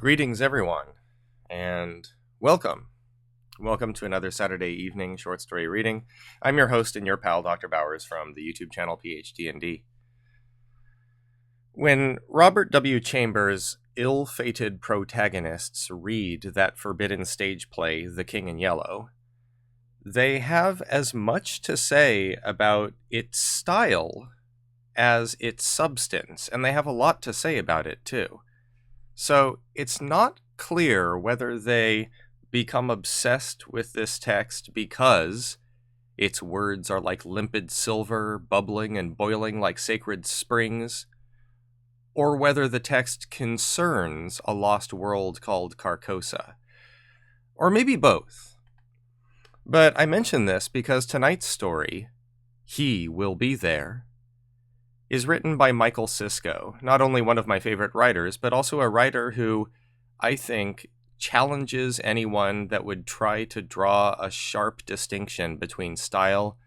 Greetings, everyone, and welcome. Welcome to another Saturday evening short story reading. I'm your host and your pal, Dr. Bowers, from the YouTube channel PhD&D. When Robert W. Chambers' ill-fated protagonists read that forbidden stage play, The King in Yellow, they have as much to say about its style as its substance, and they have a lot to say about it, too. So it's not clear whether they become obsessed with this text because its words are like limpid silver, bubbling and boiling like sacred springs, or whether the text concerns a lost world called Carcosa. Or maybe both. But I mention this because tonight's story, He Will Be There, is written by Michael Cisco, not only one of my favorite writers, but also a writer who, I think, challenges anyone that would try to draw a sharp distinction between style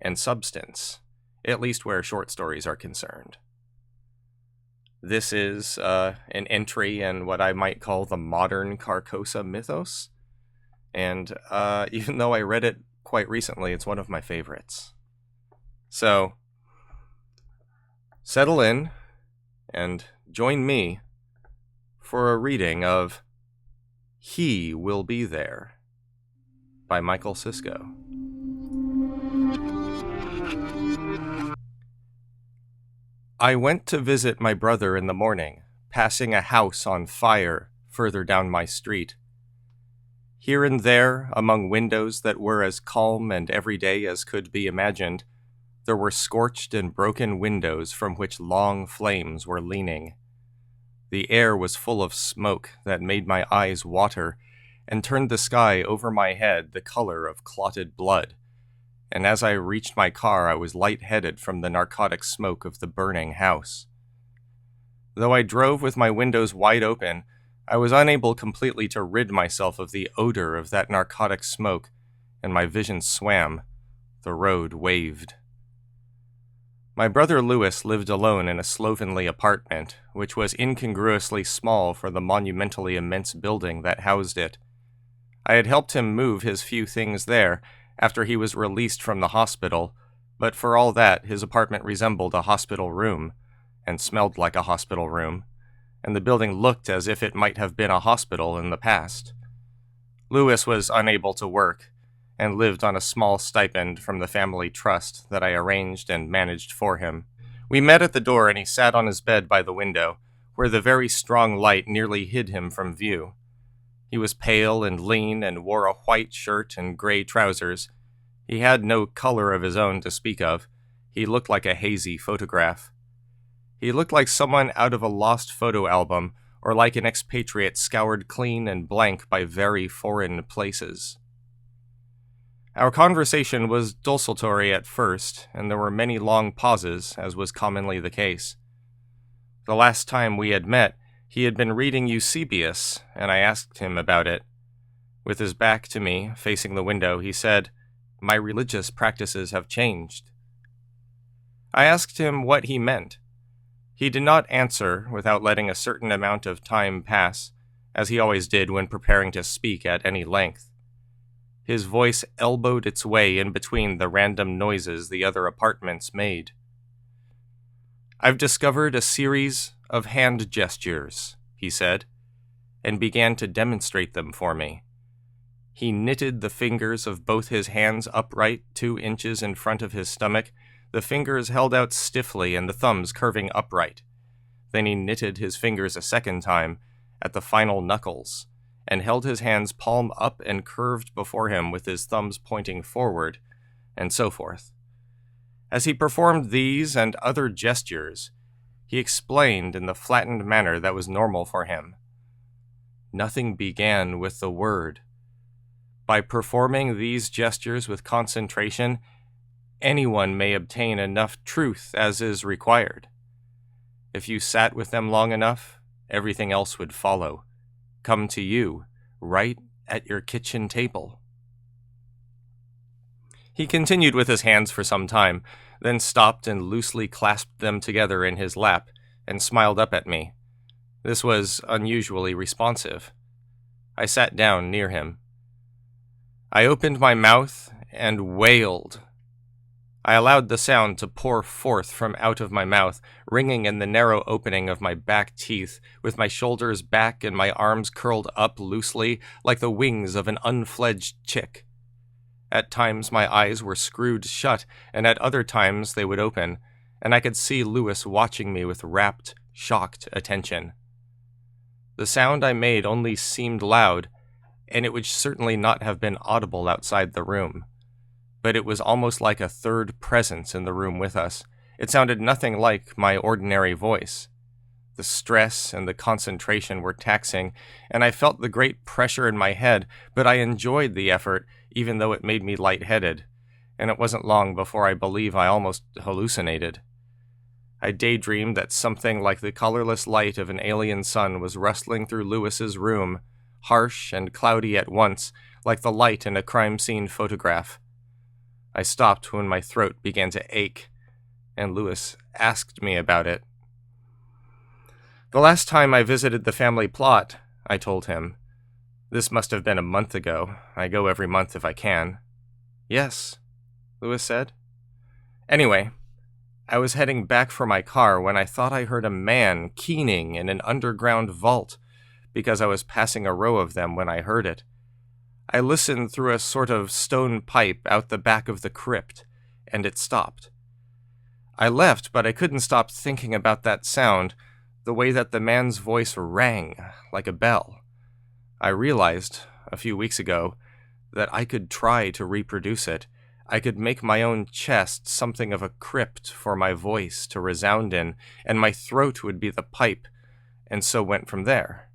and substance, at least where short stories are concerned. This is an entry in what I might call the modern Carcosa mythos, and even though I read it quite recently, it's one of my favorites. So, settle in and join me for a reading of He Will Be There by Michael Cisco. I went to visit my brother in the morning, passing a house on fire further down my street. Here and there, among windows that were as calm and everyday as could be imagined, there were scorched and broken windows from which long flames were leaning. The air was full of smoke that made my eyes water and turned the sky over my head the color of clotted blood, and as I reached my car I was lightheaded from the narcotic smoke of the burning house. Though I drove with my windows wide open, I was unable completely to rid myself of the odor of that narcotic smoke, and my vision swam. The road waved. My brother Louis lived alone in a slovenly apartment, which was incongruously small for the monumentally immense building that housed it. I had helped him move his few things there after he was released from the hospital, but for all that, his apartment resembled a hospital room, and smelled like a hospital room, and the building looked as if it might have been a hospital in the past. Louis was unable to work, and lived on a small stipend from the family trust that I arranged and managed for him. We met at the door and he sat on his bed by the window, where the very strong light nearly hid him from view. He was pale and lean and wore a white shirt and gray trousers. He had no color of his own to speak of. He looked like a hazy photograph. He looked like someone out of a lost photo album, or like an expatriate scoured clean and blank by very foreign places. Our conversation was desultory at first, and there were many long pauses, as was commonly the case. The last time we had met, he had been reading Eusebius, and I asked him about it. With his back to me, facing the window, he said, "My religious practices have changed." I asked him what he meant. He did not answer without letting a certain amount of time pass, as he always did when preparing to speak at any length. His voice elbowed its way in between the random noises the other apartments made. "I've discovered a series of hand gestures," he said, and began to demonstrate them for me. He knitted the fingers of both his hands upright 2 inches in front of his stomach, the fingers held out stiffly and the thumbs curving upright. Then he knitted his fingers a second time, at the final knuckles, and held his hands palm up and curved before him with his thumbs pointing forward, and so forth. As he performed these and other gestures, he explained in the flattened manner that was normal for him. Nothing began with the word. By performing these gestures with concentration, anyone may obtain enough truth as is required. If you sat with them long enough, everything else would follow, come to you, right at your kitchen table. He continued with his hands for some time, then stopped and loosely clasped them together in his lap, and smiled up at me. This was unusually responsive. I sat down near him. I opened my mouth and wailed. I allowed the sound to pour forth from out of my mouth, ringing in the narrow opening of my back teeth, with my shoulders back and my arms curled up loosely like the wings of an unfledged chick. At times my eyes were screwed shut, and at other times they would open, and I could see Lewis watching me with rapt, shocked attention. The sound I made only seemed loud, and it would certainly not have been audible outside the room. But it was almost like a third presence in the room with us. It sounded nothing like my ordinary voice. The stress and the concentration were taxing, and I felt the great pressure in my head, but I enjoyed the effort, even though it made me lightheaded, and it wasn't long before I believe I almost hallucinated. I daydreamed that something like the colorless light of an alien sun was rustling through Lewis's room, harsh and cloudy at once, like the light in a crime scene photograph. I stopped when my throat began to ache, and Lewis asked me about it. "The last time I visited the family plot," I told him. "This must have been a month ago. I go every month if I can." "Yes," Lewis said. "Anyway, I was heading back for my car when I thought I heard a man keening in an underground vault, because I was passing a row of them when I heard it. I listened through a sort of stone pipe out the back of the crypt, and it stopped. I left, but I couldn't stop thinking about that sound, the way that the man's voice rang like a bell. I realized, a few weeks ago, that I could try to reproduce it. I could make my own chest something of a crypt for my voice to resound in, and my throat would be the pipe, and so went from there."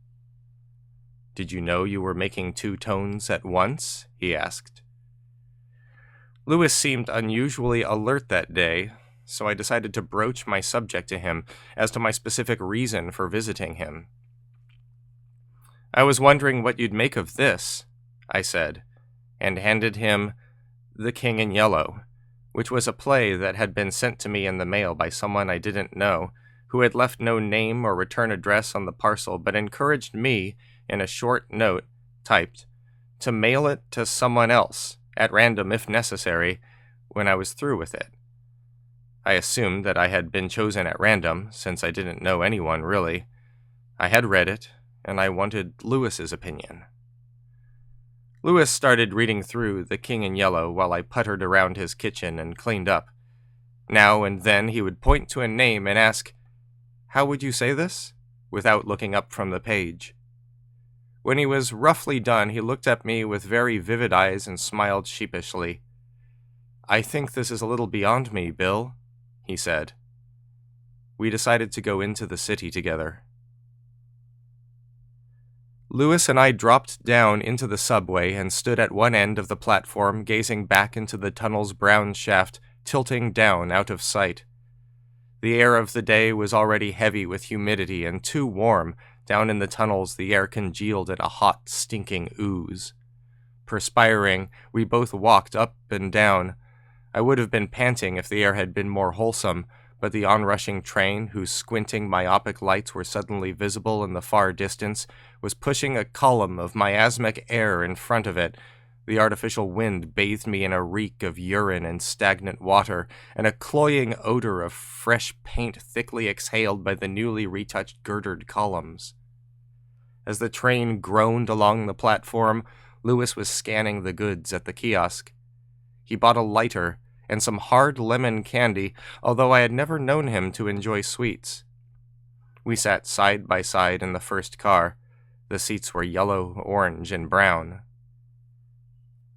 "Did you know you were making two tones at once?" he asked. Lewis seemed unusually alert that day, so I decided to broach my subject to him as to my specific reason for visiting him. "I was wondering what you'd make of this," I said, and handed him The King in Yellow, which was a play that had been sent to me in the mail by someone I didn't know, who had left no name or return address on the parcel, but encouraged me, in a short note, typed, to mail it to someone else, at random if necessary, when I was through with it. I assumed that I had been chosen at random, since I didn't know anyone, really. I had read it, and I wanted Lewis's opinion. Lewis started reading through The King in Yellow while I puttered around his kitchen and cleaned up. Now and then he would point to a name and ask, "How would you say this?" without looking up from the page. When he was roughly done, he looked at me with very vivid eyes and smiled sheepishly. "I think this is a little beyond me, Bill," he said. We decided to go into the city together. Lewis and I dropped down into the subway and stood at one end of the platform, gazing back into the tunnel's brown shaft, tilting down out of sight. The air of the day was already heavy with humidity and too warm. Down in the tunnels, the air congealed in a hot, stinking ooze. Perspiring, we both walked up and down. I would have been panting if the air had been more wholesome, but the onrushing train, whose squinting myopic lights were suddenly visible in the far distance, was pushing a column of miasmic air in front of it. The artificial wind bathed me in a reek of urine and stagnant water, and a cloying odor of fresh paint thickly exhaled by the newly retouched girdered columns. As the train groaned along the platform, Lewis was scanning the goods at the kiosk. He bought a lighter and some hard lemon candy, although I had never known him to enjoy sweets. We sat side by side in the first car. The seats were yellow, orange, and brown.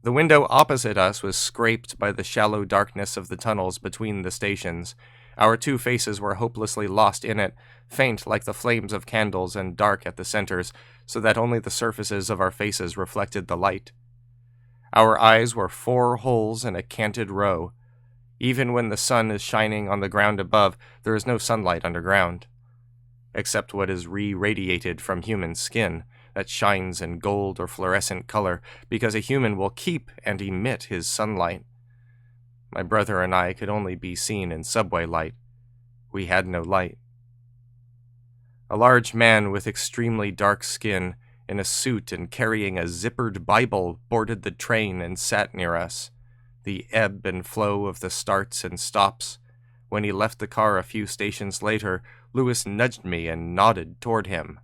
The window opposite us was scraped by the shallow darkness of the tunnels between the stations. Our two faces were hopelessly lost in it, faint like the flames of candles and dark at the centers, so that only the surfaces of our faces reflected the light. Our eyes were 4 holes in a canted row. Even when the sun is shining on the ground above, there is no sunlight underground, except what is re-radiated from human skin, that shines in gold or fluorescent color, because a human will keep and emit his sunlight. My brother and I could only be seen in subway light. We had no light. A large man with extremely dark skin, in a suit and carrying a zippered Bible, boarded the train and sat near us. The ebb and flow of the starts and stops. When he left the car a few stations later, Lewis nudged me and nodded toward him.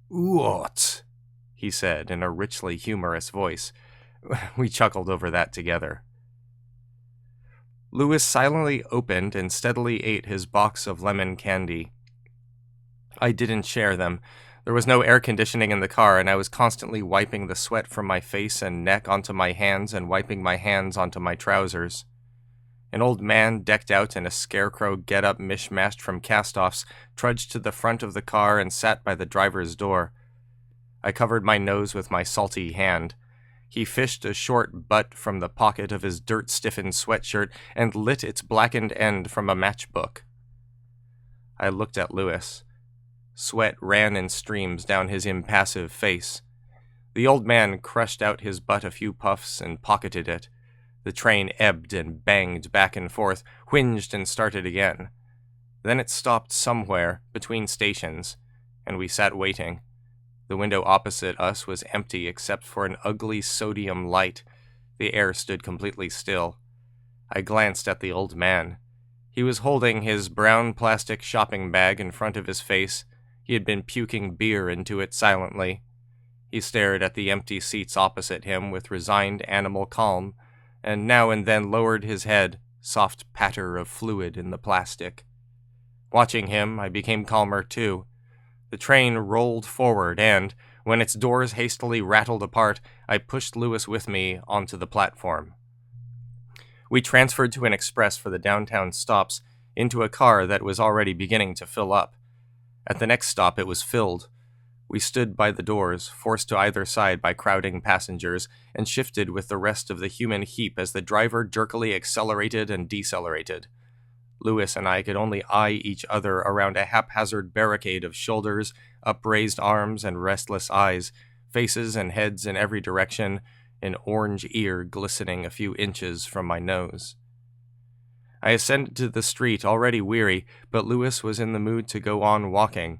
"What?" he said in a richly humorous voice. We chuckled over that together. Lewis silently opened and steadily ate his box of lemon candy. I didn't share them. There was no air conditioning in the car, and I was constantly wiping the sweat from my face and neck onto my hands and wiping my hands onto my trousers. An old man, decked out in a scarecrow get-up mishmashed from cast-offs, trudged to the front of the car and sat by the driver's door. I covered my nose with my salty hand. He fished a short butt from the pocket of his dirt-stiffened sweatshirt and lit its blackened end from a matchbook. I looked at Lewis. Sweat ran in streams down his impassive face. The old man crushed out his butt a few puffs and pocketed it. The train ebbed and banged back and forth, whinged and started again. Then it stopped somewhere between stations, and we sat waiting. The window opposite us was empty except for an ugly sodium light. The air stood completely still. I glanced at the old man. He was holding his brown plastic shopping bag in front of his face. He had been puking beer into it silently. He stared at the empty seats opposite him with resigned animal calm, and now and then lowered his head, soft patter of fluid in the plastic. Watching him, I became calmer too. The train rolled forward, and, when its doors hastily rattled apart, I pushed Lewis with me onto the platform. We transferred to an express for the downtown stops into a car that was already beginning to fill up. At the next stop, it was filled. We stood by the doors, forced to either side by crowding passengers, and shifted with the rest of the human heap as the driver jerkily accelerated and decelerated. Lewis and I could only eye each other around a haphazard barricade of shoulders, upraised arms, and restless eyes, faces and heads in every direction, an orange ear glistening a few inches from my nose. I ascended to the street, already weary, but Lewis was in the mood to go on walking.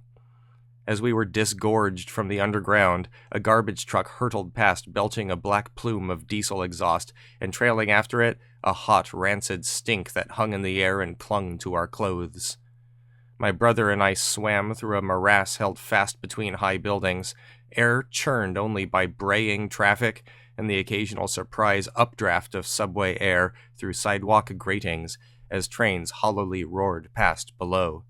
As we were disgorged from the underground, a garbage truck hurtled past, belching a black plume of diesel exhaust, and trailing after it, a hot, rancid stink that hung in the air and clung to our clothes. My brother and I swam through a morass held fast between high buildings, air churned only by braying traffic and the occasional surprise updraft of subway air through sidewalk gratings as trains hollowly roared past below.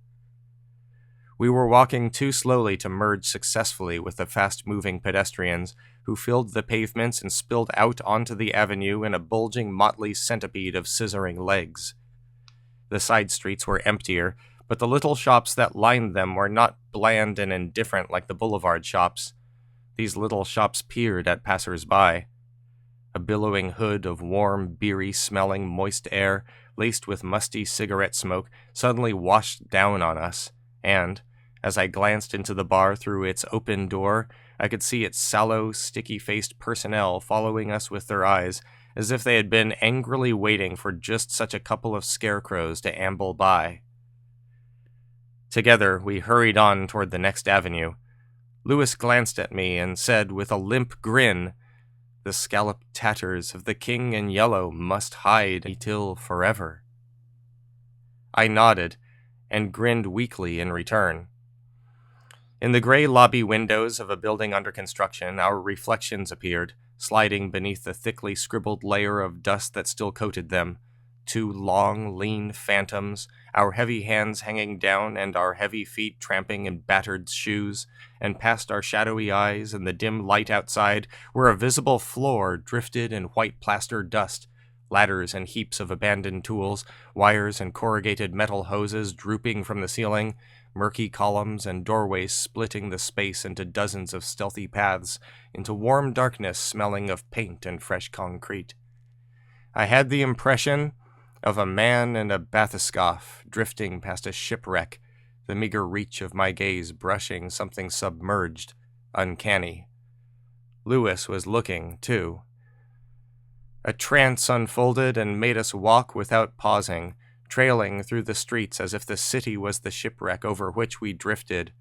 We were walking too slowly to merge successfully with the fast-moving pedestrians, who filled the pavements and spilled out onto the avenue in a bulging motley centipede of scissoring legs. The side streets were emptier, but the little shops that lined them were not bland and indifferent like the boulevard shops. These little shops peered at passers-by. A billowing hood of warm, beery-smelling, moist air, laced with musty cigarette smoke, suddenly washed down on us, and, as I glanced into the bar through its open door, I could see its sallow, sticky-faced personnel following us with their eyes, as if they had been angrily waiting for just such a couple of scarecrows to amble by. Together, we hurried on toward the next avenue. Lewis glanced at me and said with a limp grin, "The scalloped tatters of the king in yellow must hide till forever." I nodded, and grinned weakly in return. In the gray lobby windows of a building under construction, our reflections appeared, sliding beneath the thickly scribbled layer of dust that still coated them. Two long, lean phantoms, our heavy hands hanging down and our heavy feet tramping in battered shoes, and past our shadowy eyes in the dim light outside, where a visible floor drifted in white plaster dust, ladders and heaps of abandoned tools, wires and corrugated metal hoses drooping from the ceiling, murky columns and doorways splitting the space into dozens of stealthy paths, into warm darkness smelling of paint and fresh concrete. I had the impression of a man in a bathyscaphe drifting past a shipwreck, the meager reach of my gaze brushing something submerged, uncanny. Lewis was looking, too. A trance unfolded and made us walk without pausing, trailing through the streets as if the city was the shipwreck over which we drifted.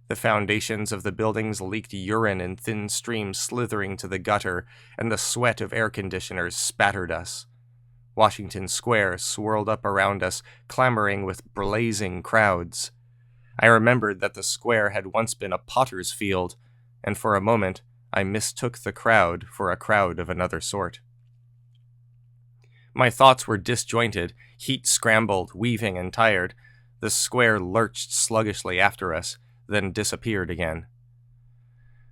The foundations of the buildings leaked urine in thin streams slithering to the gutter, and the sweat of air conditioners spattered us. Washington Square swirled up around us, clamoring with blazing crowds. I remembered that the square had once been a potter's field, and for a moment I mistook the crowd for a crowd of another sort. My thoughts were disjointed, heat-scrambled, weaving, and tired. The square lurched sluggishly after us, then disappeared again.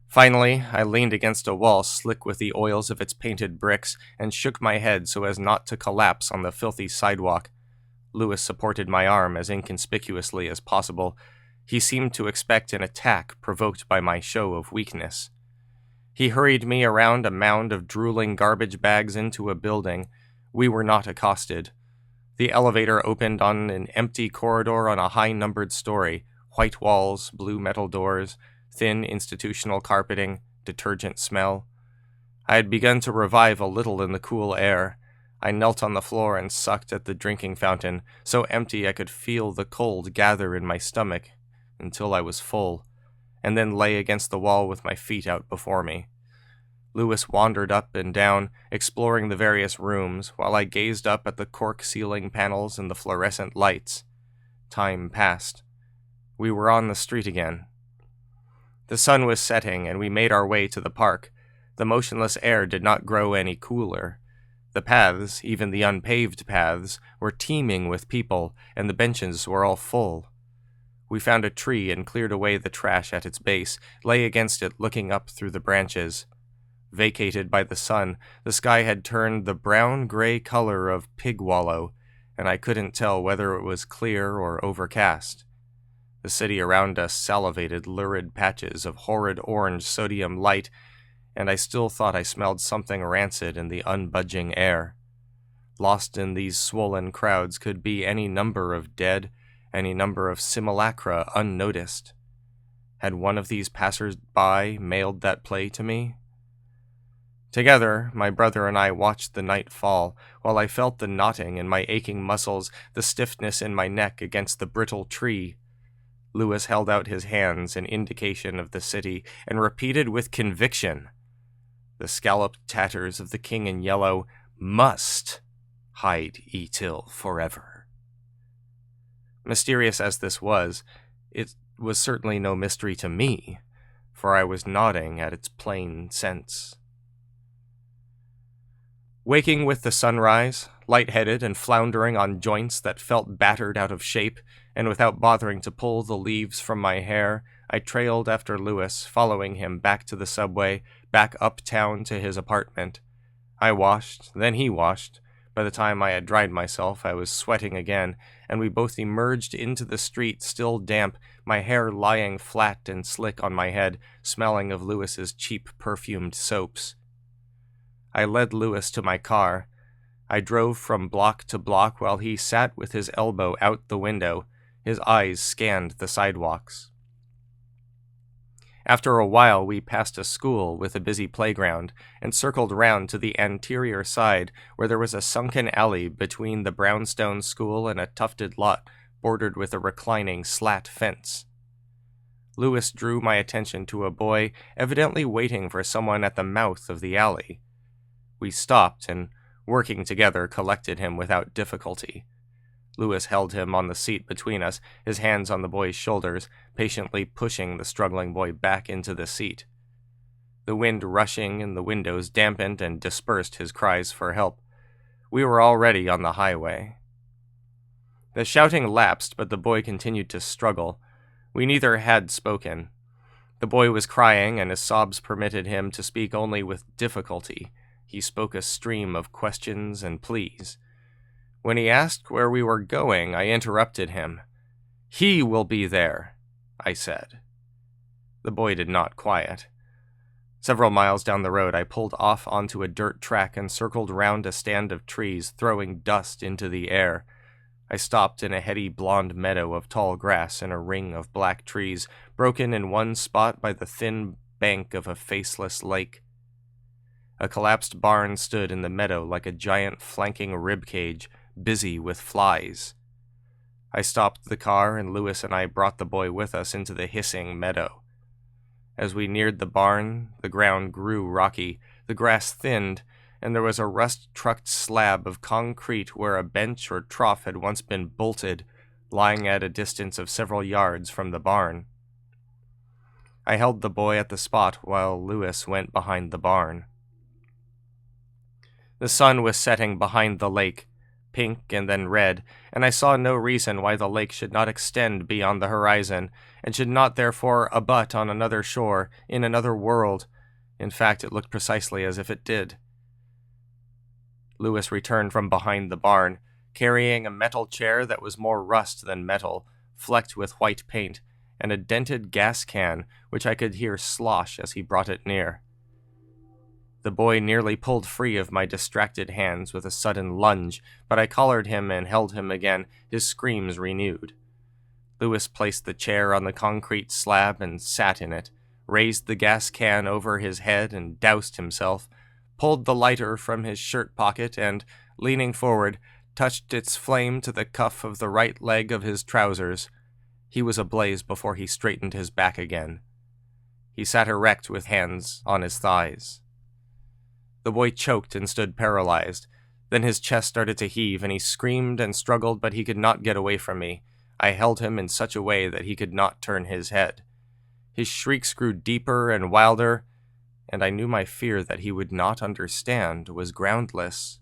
Finally, I leaned against a wall slick with the oils of its painted bricks and shook my head so as not to collapse on the filthy sidewalk. Lewis supported my arm as inconspicuously as possible. He seemed to expect an attack provoked by my show of weakness. He hurried me around a mound of drooling garbage bags into a building. We were not accosted. The elevator opened on an empty corridor on a high-numbered story. White walls, blue metal doors, thin institutional carpeting, detergent smell. I had begun to revive a little in the cool air. I knelt on the floor and sucked at the drinking fountain, so empty I could feel the cold gather in my stomach until I was full, and then lay against the wall with my feet out before me. Lewis wandered up and down, exploring the various rooms, while I gazed up at the cork ceiling panels and the fluorescent lights. Time passed. We were on the street again. The sun was setting, and we made our way to the park. The motionless air did not grow any cooler. The paths, even the unpaved paths, were teeming with people, and the benches were all full. We found a tree and cleared away the trash at its base, lay against it looking up through the branches. Vacated by the sun, the sky had turned the brown-gray color of pig wallow, and I couldn't tell whether it was clear or overcast. The city around us salivated lurid patches of horrid orange sodium light, and I still thought I smelled something rancid in the unbudging air. Lost in these swollen crowds could be any number of dead, any number of simulacra unnoticed. Had one of these passers-by mailed that play to me? Together, my brother and I watched the night fall, while I felt the knotting in my aching muscles, the stiffness in my neck against the brittle tree. Lewis held out his hands in indication of the city, and repeated with conviction, "The scalloped tatters of the king in yellow must hide Etil forever." Mysterious as this was, it was certainly no mystery to me, for I was nodding at its plain sense. Waking with the sunrise, light-headed and floundering on joints that felt battered out of shape, and without bothering to pull the leaves from my hair, I trailed after Lewis, following him back to the subway, back uptown to his apartment. I washed, then he washed. By the time I had dried myself, I was sweating again, and we both emerged into the street, still damp, my hair lying flat and slick on my head, smelling of Lewis's cheap perfumed soaps. I led Lewis to my car. I drove from block to block while he sat with his elbow out the window. His eyes scanned the sidewalks. After a while, we passed a school with a busy playground and circled round to the anterior side where there was a sunken alley between the brownstone school and a tufted lot bordered with a reclining slat fence. Lewis drew my attention to a boy evidently waiting for someone at the mouth of the alley. We stopped and, working together, collected him without difficulty. Lewis held him on the seat between us, his hands on the boy's shoulders, patiently pushing the struggling boy back into the seat. The wind rushing in the windows dampened and dispersed his cries for help. We were already on the highway. The shouting lapsed, but the boy continued to struggle. We neither had spoken. The boy was crying, and his sobs permitted him to speak only with difficulty. He spoke a stream of questions and pleas. When he asked where we were going, I interrupted him. "He will be there," I said. The boy did not quiet. Several miles down the road, I pulled off onto a dirt track and circled round a stand of trees, throwing dust into the air. I stopped in a heady blonde meadow of tall grass in a ring of black trees, broken in one spot by the thin bank of a faceless lake. A collapsed barn stood in the meadow like a giant flanking rib cage, busy with flies. I stopped the car, and Lewis and I brought the boy with us into the hissing meadow. As we neared the barn, the ground grew rocky, the grass thinned, and there was a rust-trucked slab of concrete where a bench or trough had once been bolted, lying at a distance of several yards from the barn. I held the boy at the spot while Lewis went behind the barn. The sun was setting behind the lake, pink and then red, and I saw no reason why the lake should not extend beyond the horizon, and should not therefore abut on another shore, in another world. In fact, it looked precisely as if it did. Lewis returned from behind the barn, carrying a metal chair that was more rust than metal, flecked with white paint, and a dented gas can, which I could hear slosh as he brought it near. The boy nearly pulled free of my distracted hands with a sudden lunge, but I collared him and held him again, his screams renewed. Lewis placed the chair on the concrete slab and sat in it, raised the gas can over his head and doused himself, pulled the lighter from his shirt pocket and, leaning forward, touched its flame to the cuff of the right leg of his trousers. He was ablaze before he straightened his back again. He sat erect with hands on his thighs. The boy choked and stood paralyzed. Then his chest started to heave, and he screamed and struggled, but he could not get away from me. I held him in such a way that he could not turn his head. His shrieks grew deeper and wilder, and I knew my fear that he would not understand was groundless.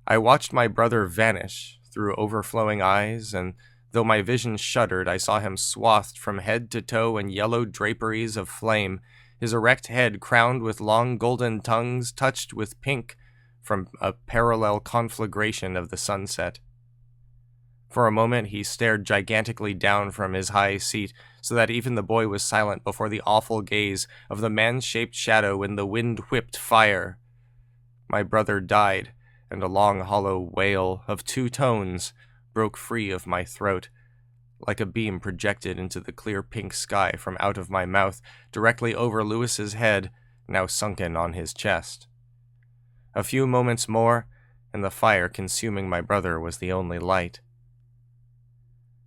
I watched my brother vanish through overflowing eyes, and though my vision shuddered, I saw him swathed from head to toe in yellow draperies of flame, his erect head crowned with long golden tongues touched with pink from a parallel conflagration of the sunset. For a moment he stared gigantically down from his high seat, so that even the boy was silent before the awful gaze of the man-shaped shadow in the wind-whipped fire. My brother died, and a long hollow wail of 2 tones broke free of my throat, like a beam projected into the clear pink sky from out of my mouth, directly over Lewis's head, now sunken on his chest. A few moments more, and the fire consuming my brother was the only light.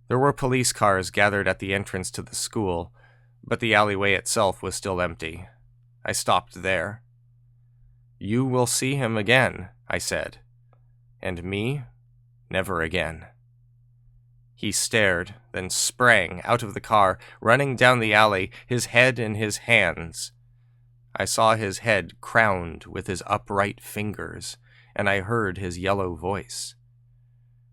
There were police cars gathered at the entrance to the school, but the alleyway itself was still empty. I stopped there. "You will see him again," I said. "And me, never again." He stared, then sprang out of the car, running down the alley, his head in his hands. I saw his head crowned with his upright fingers, and I heard his yellow voice.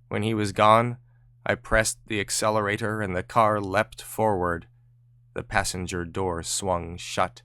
When he was gone, I pressed the accelerator and the car leapt forward. The passenger door swung shut.